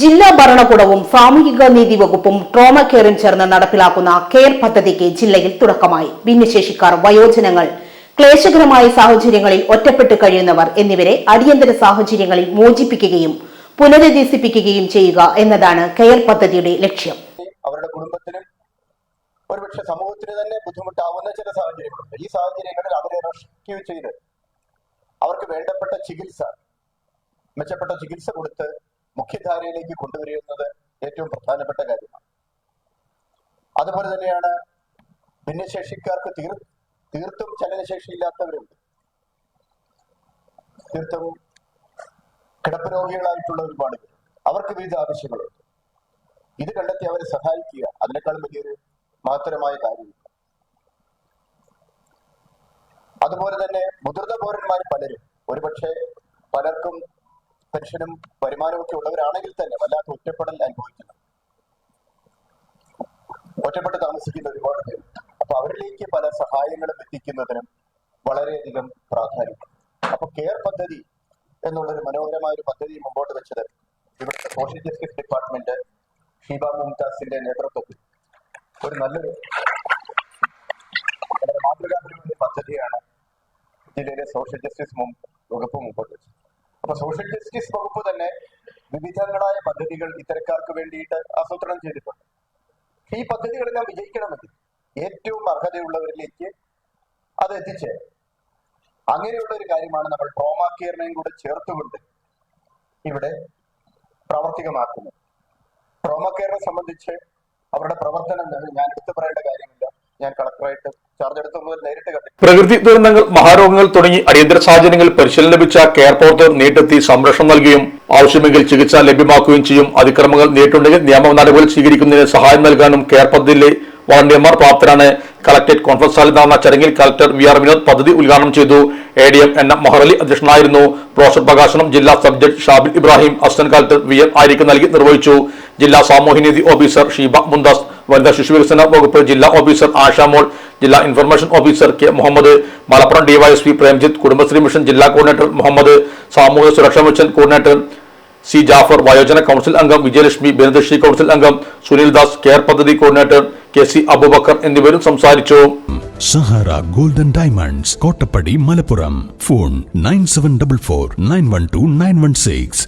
ജില്ലാ ഭരണകൂടവും സാമൂഹിക നീതി വകുപ്പും ട്രോമ കെയറും ചേർന്ന് നടപ്പിലാക്കുന്ന കെയർ പദ്ധതിക്ക് ജില്ലയിൽ തുടക്കമായി. ഭിന്നശേഷിക്കാർ, വയോജനങ്ങൾ, ക്ലേശകരമായ സാഹചര്യങ്ങളിൽ ഒറ്റപ്പെട്ട് കഴിയുന്നവർ എന്നിവരെ അടിയന്തര സാഹചര്യങ്ങളിൽ മോചിപ്പിക്കുകയും പുനരധിവസിപ്പിക്കുകയും ചെയ്യുക എന്നതാണ് കെയർ പദ്ധതിയുടെ ലക്ഷ്യം. അവരുടെ കുടുംബത്തിനും ഒരുപക്ഷെ സമൂഹത്തിന് തന്നെ ബുദ്ധിമുട്ടാവുന്ന ചില സാഹചര്യങ്ങളുണ്ട്. ഈ സാഹചര്യങ്ങളിൽ അവരെ റെസ്ക്യൂ ചെയ്ത് അവർക്ക് വേണ്ടപ്പെട്ട ചികിത്സ, മെച്ചപ്പെട്ട ചികിത്സ കൊടുത്ത് മുഖ്യധാരയിലേക്ക് കൊണ്ടുവരുന്നത് ഏറ്റവും പ്രധാനപ്പെട്ട കാര്യമാണ്. അതുപോലെ തന്നെയാണ് ഭിന്നശേഷിക്കാർക്ക് തീർത്തും ചലനശേഷിയില്ലാത്തവരുണ്ട്, തീർത്തും കിടപ്പ് രോഗികളായിട്ടുള്ള ഒരുപാട് പേര്. അവർക്ക് വിവിധ ആവശ്യങ്ങളുണ്ട്. ഇത് കണ്ടെത്തി അവരെ സഹായിക്കുക, അതിനേക്കാളും വലിയൊരു മഹത്തരമായ കാര്യമില്ല. അതുപോലെ തന്നെ മുതിർന്ന പൗരന്മാർ പലരും, ഒരുപക്ഷെ പലർക്കും പെൻഷനും വരുമാനവും ഒക്കെ ഉള്ളവരാണെങ്കിൽ തന്നെ വല്ലാത്ത ഒറ്റപ്പെടൽ അനുഭവിക്കുന്നു, ഒറ്റപ്പെട്ട് താമസിക്കുന്ന ഒരുപാട് പേര്. അപ്പൊ അവരിലേക്ക് പല സഹായങ്ങളും എത്തിക്കുന്നതിനും വളരെയധികം പ്രാധാന്യം. അപ്പൊ കെയർ പദ്ധതി എന്നുള്ളൊരു മനോഹരമായ ഒരു പദ്ധതി മുമ്പോട്ട് വെച്ചത് ഇവിടുത്തെ സോഷ്യൽ ജസ്റ്റിസ് ഡിപ്പാർട്ട്മെന്റ് ഷീബ മുംതാസിന്റെ നേതൃത്വത്തിൽ ഒരു നല്ലൊരു മാതൃകാപരമായ പദ്ധതിയാണ് ജില്ലയിലെ സോഷ്യൽ ജസ്റ്റിസ് വകുപ്പ് മുമ്പോട്ട് വെച്ചത്. അപ്പൊ സോഷ്യൽ ജസ്റ്റിസ് വകുപ്പ് തന്നെ വിവിധങ്ങളായ പദ്ധതികൾ ഇത്തരക്കാർക്ക് വേണ്ടിയിട്ട് ആസൂത്രണം ചെയ്തിട്ടുണ്ട്. ഈ പദ്ധതികളെല്ലാം വിജയിക്കണമെങ്കിൽ ഏറ്റവും അർഹതയുള്ളവരിലേക്ക് അത് എത്തിച്ചേരും. അങ്ങനെയുള്ള ഒരു കാര്യമാണ് നമ്മൾ ട്രോമ കെയറിനെയും കൂടെ ചേർത്തുകൊണ്ട് ഇവിടെ പ്രാവർത്തികമാക്കുന്നത്. ട്രോമ കെയറിനെ സംബന്ധിച്ച് അവരുടെ പ്രവർത്തനം ഞാൻ എടുത്തു പറയേണ്ട കാര്യമില്ല. ഞാൻ കളക്ടറായിട്ട് ചാർജ് എടുത്ത മുതൽ നേരിട്ട് കണ്ടു. പ്രകൃതി ദുരന്തങ്ങൾ, മഹാരോഗങ്ങൾ തുടങ്ങി അടിയന്തര സാഹചര്യങ്ങളിൽ പരിശീലനം ലഭിച്ച കെയർ പ്രവർത്തകർ നേരിട്ടെത്തി സംരക്ഷണം നൽകുകയും ആവശ്യമെങ്കിൽ ചികിത്സ ലഭ്യമാക്കുകയും ചെയ്യും. അതിക്രമങ്ങൾ നേരിട്ടുണ്ടെങ്കിൽ നിയമ നടപടികൾ സ്വീകരിക്കുന്നതിന് സഹായം നൽകാനും കെയർ പദ്ധതിയിലെ വളണ്ടിയർമാർ പ്രാപ്തരാണ്. കളക്ടറേറ്റ് കോൺഫറൻസ് ഹാളിൽ നടന്ന ചടങ്ങിൽ കളക്ടർ വി.ആർ. വിനോദ് പദ്ധതി ഉദ്ഘാടനം ചെയ്തു. എ.ഡി.എം. എൻ.എം. മൊഹറലി അധ്യക്ഷനായിരുന്നു. ബ്രോഷർ പ്രകാശനം ജില്ലാ sub judge Shabil Ibrahim, assistant collector V M. ആരിക്ക് നൽകി നിർവഹിച്ചു. ജില്ലാ സാമൂഹ്യനീതി ഓഫീസർ ഷീബ മുംതാസ്, വനിതാ ശിശുവികസന വകുപ്പ് ജില്ലാ ഓഫീസർ ആഷാമോൾ, ജില്ലാ information officer K Muhammad, Malappuram DYSP Premjith, Kudumbashree mission ജില്ലാ കോർഡിനേറ്റർ മുഹമ്മദ്, സാമൂഹിക സുരക്ഷാ മിഷൻ കോർഡിനേറ്റർ സി ജാഫർ, വയോജന കൗൺസിൽ അംഗം വിജയലക്ഷ്മി, ഭിന്നശേഷി കൗൺസിൽ അംഗം സുനിൽ ദാസ്, കെയർ പദ്ധതി കോർഡിനേറ്റർ കെ സി അബൂബക്കർ എന്നിവരും സംസാരിച്ചു. Sahara Golden Diamonds, Kottappadi, Malappuram. Phone 9744 912 916.